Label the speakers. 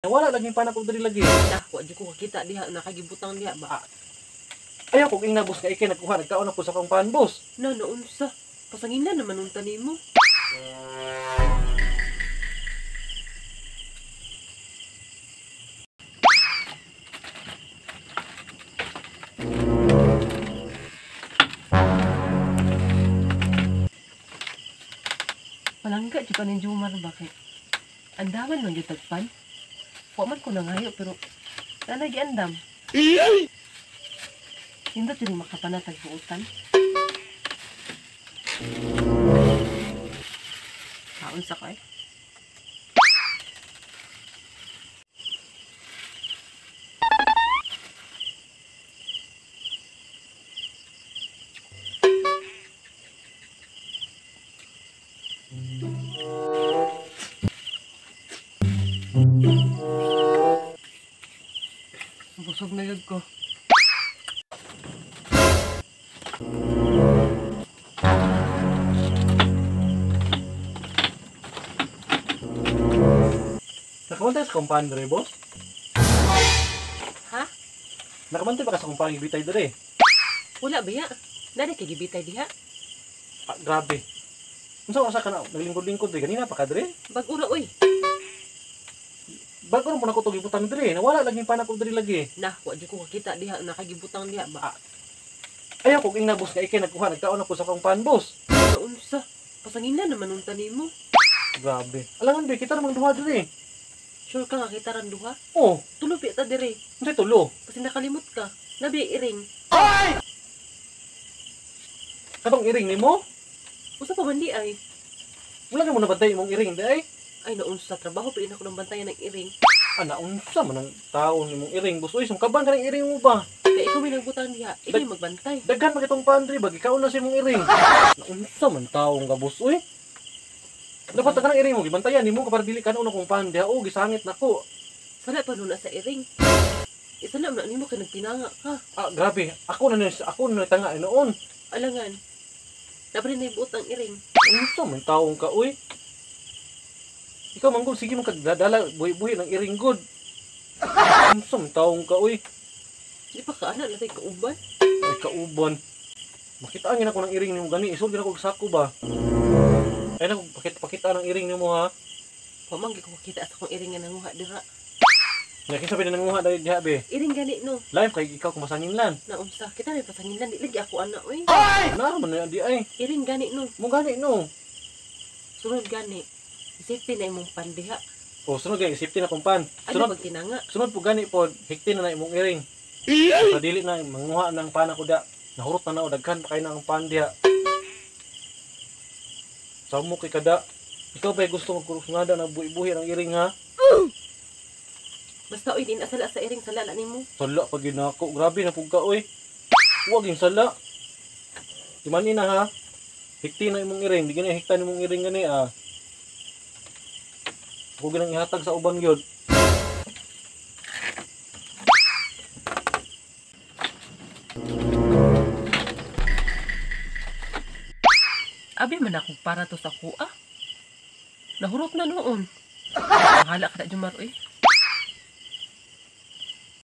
Speaker 1: Wala lagi panak ko diri lagi.
Speaker 2: Dako di ko kita diha nakagibutang diha ba.
Speaker 1: Ayaw kong inabos nga ikay nagkuha nagkaon ako sa kong panbos.
Speaker 2: Na naunsa. Pasanginan naman unta nimo. Palangga juga ni Jumar bakit? Andaman man gyud tagpan. Wa man ko nangayo pero nanay andam. Hindi din makapanatag buutan. Kaon sa kay. Busog na yun ko.
Speaker 1: Nakamantay sa kong pan diri, boss?
Speaker 2: Ha?
Speaker 1: Nakamantay pa ka sa kong pan ibitay diri.
Speaker 2: Wala ba ya? Nari kay gibitay diha?
Speaker 1: Grabe. Unsa ka na naglingkod-lingkod diri ganina pa ka diri?
Speaker 2: Bag-ura oy.
Speaker 1: Bago ron po na ko to gibutang diri. Nawala lagi panak ko diri lagi.
Speaker 2: Nah, wa di ko kita diha nakagibutang diha ba.
Speaker 1: Ayaw kong inabos nga ikay nagkuha nagkaon ako sa kong panbos.
Speaker 2: Naunsa. Pasanginan naman unta nimo.
Speaker 1: Grabe. Alangan be kita namang duha diri.
Speaker 2: Sure ka nga kita ran duha?
Speaker 1: Oh,
Speaker 2: Tulupi ta dire.
Speaker 1: unsay tulo?
Speaker 2: Kasi nakalimot ka. Nabi iring.
Speaker 1: Katong iring nimo?
Speaker 2: Usa pa man di ay.
Speaker 1: Wala ka mo nabantay imong iring di ay.
Speaker 2: Ay naunsa trabaho pa ako ng bantayan ng iring.
Speaker 1: Ana unsa man ang taon nimong iring boss? Uy, sungkaban ka ng iring mo ba?
Speaker 2: Kaya ikaw may nagbutang diha. Ikaw magbantay.
Speaker 1: Daghan pa kitong pandri bag ikaw na sa imong iring. Unsa man taong ka boss uy? Dapat ka ng iring mo gibantayan nimo kapag dili ka na kung pan diha o gisangit nako.
Speaker 2: Sana pa nuna sa iring. Isa na nimo kay nagtinanga ka.
Speaker 1: Grabe. Ako na tanga noon.
Speaker 2: Alangan. Dapat na ibuot ang iring.
Speaker 1: Unsa man taong ka uy? Ikaw manggol sige mo kagdadala buhi-buhi ng iring good. Unsa man taong ka uy?
Speaker 2: Di pa ka ana natay kauban.
Speaker 1: Ay kauban. Makitaan ako ng iring nimo gani isod gina ko sako ba? Ay na pakita ng iring nimo ha.
Speaker 2: Pamanggi ko kita sa kong iring nga nanguha dira.
Speaker 1: Nya kinsa pwede nanguha dali diha be?
Speaker 2: Iring gani no.
Speaker 1: Lain kay ikaw kumasanginlan.
Speaker 2: Naunsa. Kita may pasanginan. Di lagi ako ana oy.
Speaker 1: Na man na di ay.
Speaker 2: Iring gani no.
Speaker 1: Mo gani no.
Speaker 2: Sunod gani. Isipin na imong pandiha.
Speaker 1: O sunod gani safety na kung pan.
Speaker 2: Ano
Speaker 1: Sunod
Speaker 2: pag tinanga?
Speaker 1: sunod po gani po hikti na imong iring. Padili na manguha ng pana ko da. Nahurot na na daghan pa kay na ang pan diha. Samo kay kada. Ikaw ba gusto magkurusngada na buhi-buhi ng iring ha?
Speaker 2: Basta oy din asala sa iring sala na nimo.
Speaker 1: Sala pag ginako. Grabe na pug ka oy. Huwag yung sala. Di man ina ha. Hikti na imong iring. Di gani hikta nimong iring gani ah. Ako ginang ihatag sa ubang yun.
Speaker 2: Abi man ako para to sa kuha. Nahurot na noon. Mahala ka na Jumar oy.